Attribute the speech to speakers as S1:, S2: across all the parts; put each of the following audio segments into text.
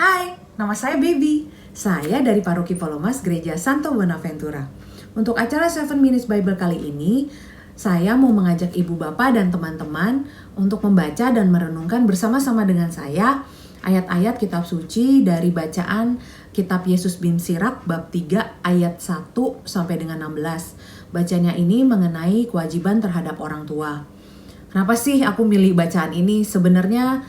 S1: Hai, nama saya Baby. Saya dari Paroki Palomas Gereja Santo Bonaventura. Untuk acara 7 Minutes Bible kali ini, saya mau mengajak ibu bapak dan teman-teman untuk membaca dan merenungkan bersama-sama dengan saya ayat-ayat kitab suci dari bacaan kitab Yesus bin Sirak bab 3 ayat 1 sampai dengan 16. Bacanya ini mengenai kewajiban terhadap orang tua. Kenapa sih aku milih bacaan ini? Sebenarnya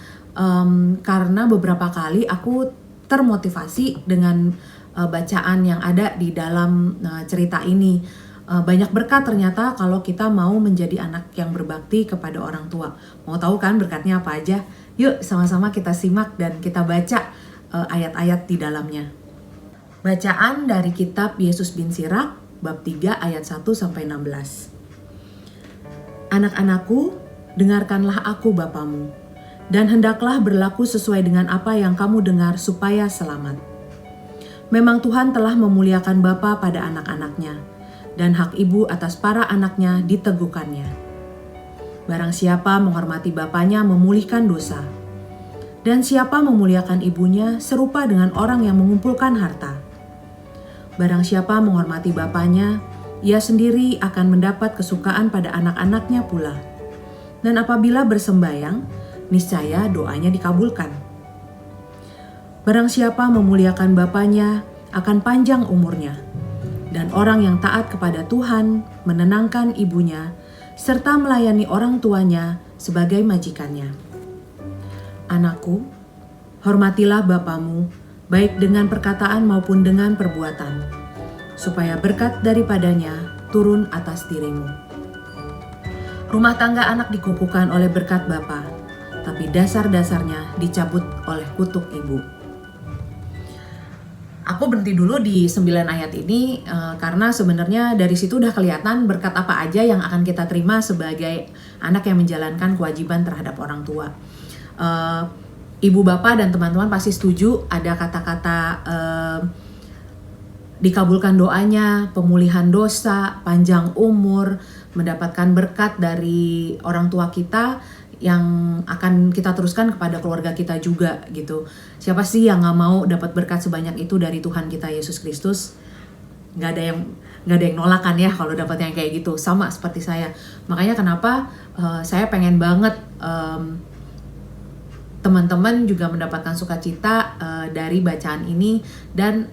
S1: karena beberapa kali aku termotivasi dengan bacaan yang ada di dalam cerita ini. Banyak berkat ternyata kalau kita mau menjadi anak yang berbakti kepada orang tua. Mau tahu kan berkatnya apa aja? Yuk sama-sama kita simak dan kita baca ayat-ayat di dalamnya. Bacaan dari kitab Yesus bin Sirak bab 3 ayat 1 sampai 16. Anak-anakku, dengarkanlah aku Bapamu, dan hendaklah berlaku sesuai dengan apa yang kamu dengar supaya selamat. Memang Tuhan telah memuliakan bapa pada anak-anaknya, dan hak ibu atas para anaknya diteguhkannya. Barang siapa menghormati bapanya memulihkan dosa, dan siapa memuliakan ibunya serupa dengan orang yang mengumpulkan harta. Barang siapa menghormati bapanya, ia sendiri akan mendapat kesukaan pada anak-anaknya pula. Dan apabila bersembayang, niscaya doanya dikabulkan. Barang siapa memuliakan bapanya akan panjang umurnya, dan orang yang taat kepada Tuhan menenangkan ibunya, serta melayani orang tuanya sebagai majikannya. Anakku, hormatilah bapamu, baik dengan perkataan maupun dengan perbuatan, supaya berkat daripadanya turun atas dirimu. Rumah tangga anak dikukuhkan oleh berkat bapa, tapi dasar-dasarnya dicabut oleh kutuk ibu. Aku berhenti dulu di 9 ayat ini karena sebenarnya dari situ udah kelihatan berkat apa aja yang akan kita terima sebagai anak yang menjalankan kewajiban terhadap orang tua. Ibu bapak dan teman-teman pasti setuju ada kata-kata dikabulkan doanya, pemulihan dosa, panjang umur, mendapatkan berkat dari orang tua kita yang akan kita teruskan kepada keluarga kita juga gitu. Siapa sih yang nggak mau dapat berkat sebanyak itu dari Tuhan kita Yesus Kristus? Nggak ada yang nolak kan ya kalau dapat yang kayak gitu. Sama seperti saya. Makanya kenapa saya pengen banget teman-teman juga mendapatkan sukacita dari bacaan ini, dan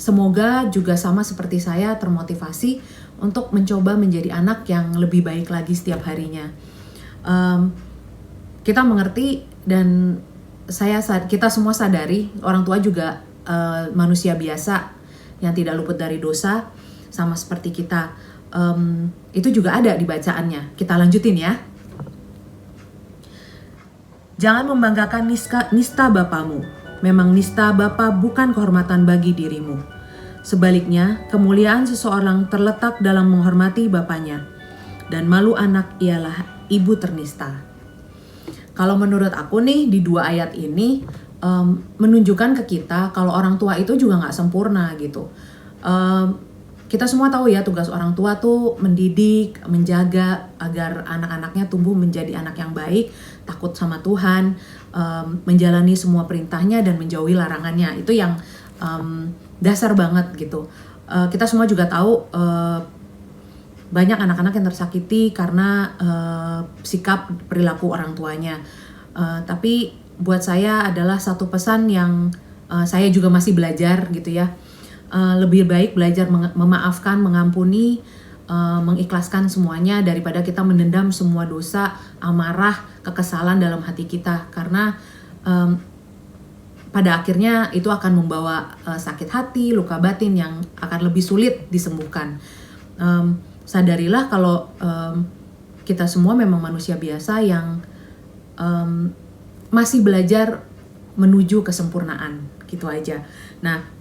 S1: semoga juga sama seperti saya termotivasi untuk mencoba menjadi anak yang lebih baik lagi setiap harinya. Kita mengerti dan kita semua sadari orang tua juga manusia biasa yang tidak luput dari dosa sama seperti kita. Itu juga ada di bacaannya. Kita lanjutin ya. Jangan membanggakan nista bapamu. Memang nista bapa bukan kehormatan bagi dirimu. Sebaliknya, kemuliaan seseorang terletak dalam menghormati bapanya, dan malu anak ialah ibu ternista. Kalau menurut aku nih di 2 ayat ini menunjukkan ke kita kalau orang tua itu juga nggak sempurna gitu. Kita semua tahu ya tugas orang tua tuh mendidik, menjaga agar anak-anaknya tumbuh menjadi anak yang baik, takut sama Tuhan, menjalani semua perintahnya dan menjauhi larangannya. Itu yang dasar banget gitu. Kita semua juga tahu banyak anak-anak yang tersakiti karena sikap perilaku orang tuanya. Tapi buat saya adalah satu pesan yang saya juga masih belajar gitu ya. Lebih baik belajar memaafkan, mengampuni, mengikhlaskan semuanya daripada kita mendendam semua dosa, amarah, kekesalan dalam hati kita. Karena pada akhirnya itu akan membawa sakit hati, luka batin yang akan lebih sulit disembuhkan. Sadarilah kalau kita semua memang manusia biasa yang masih belajar menuju kesempurnaan, gitu aja. Nah,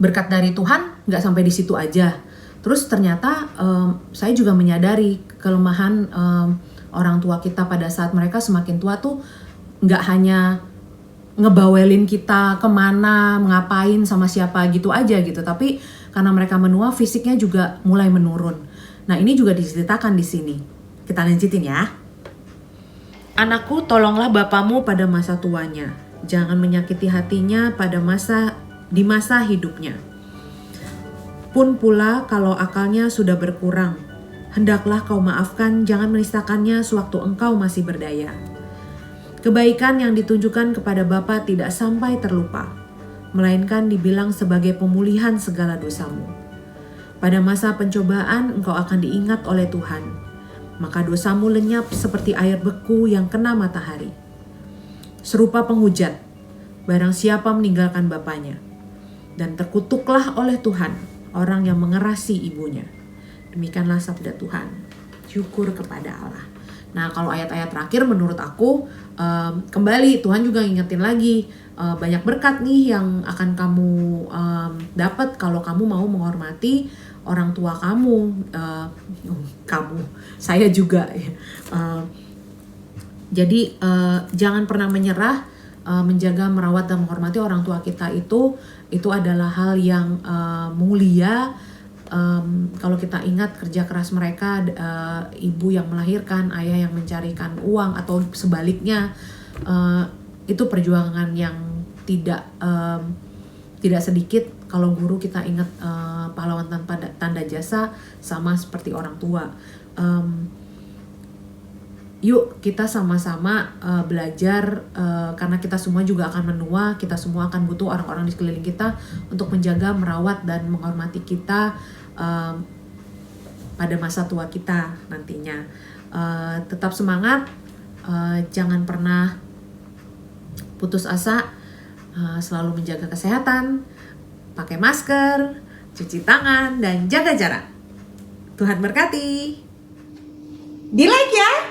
S1: berkat dari Tuhan nggak sampai di situ aja. Terus ternyata saya juga menyadari kelemahan orang tua kita pada saat mereka semakin tua tuh nggak hanya ngebawelin kita kemana, ngapain, sama siapa gitu aja gitu. Tapi karena mereka menua, fisiknya juga mulai menurun. Nah, ini juga diceritakan di sini. Kita lanjutin ya. Anakku, tolonglah bapamu pada masa tuanya, Jangan menyakiti hatinya di masa hidupnya. Pun pula kalau akalnya sudah berkurang, hendaklah kau maafkan, jangan menistakannya sewaktu engkau masih berdaya. Kebaikan yang ditunjukkan kepada Bapa tidak sampai terlupa, melainkan dibilang sebagai pemulihan segala dosamu. Pada masa pencobaan engkau akan diingat oleh Tuhan, maka dosamu lenyap seperti air beku yang kena matahari. Serupa penghujat, barang siapa meninggalkan bapaknya, dan terkutuklah oleh Tuhan orang yang mengerasi ibunya. Demikianlah sabda Tuhan. Syukur kepada Allah. Nah, kalau ayat-ayat terakhir menurut aku kembali Tuhan juga ngingetin lagi banyak berkat nih yang akan kamu dapat kalau kamu mau menghormati orang tua kamu. Saya juga. Jadi jangan pernah menyerah, menjaga, merawat dan menghormati orang tua kita itu adalah hal yang mulia. Kalau kita ingat kerja keras mereka, ibu yang melahirkan, ayah yang mencarikan uang atau sebaliknya, itu perjuangan yang tidak sedikit. Kalau guru kita ingat pahlawan tanpa tanda jasa, sama seperti orang tua. Yuk kita sama-sama belajar, karena kita semua juga akan menua, kita semua akan butuh orang-orang di sekeliling kita untuk menjaga, merawat dan menghormati kita pada masa tua kita nantinya. Tetap semangat, jangan pernah putus asa, selalu menjaga kesehatan, pakai masker, cuci tangan dan jaga jarak. Tuhan berkati. Di like ya.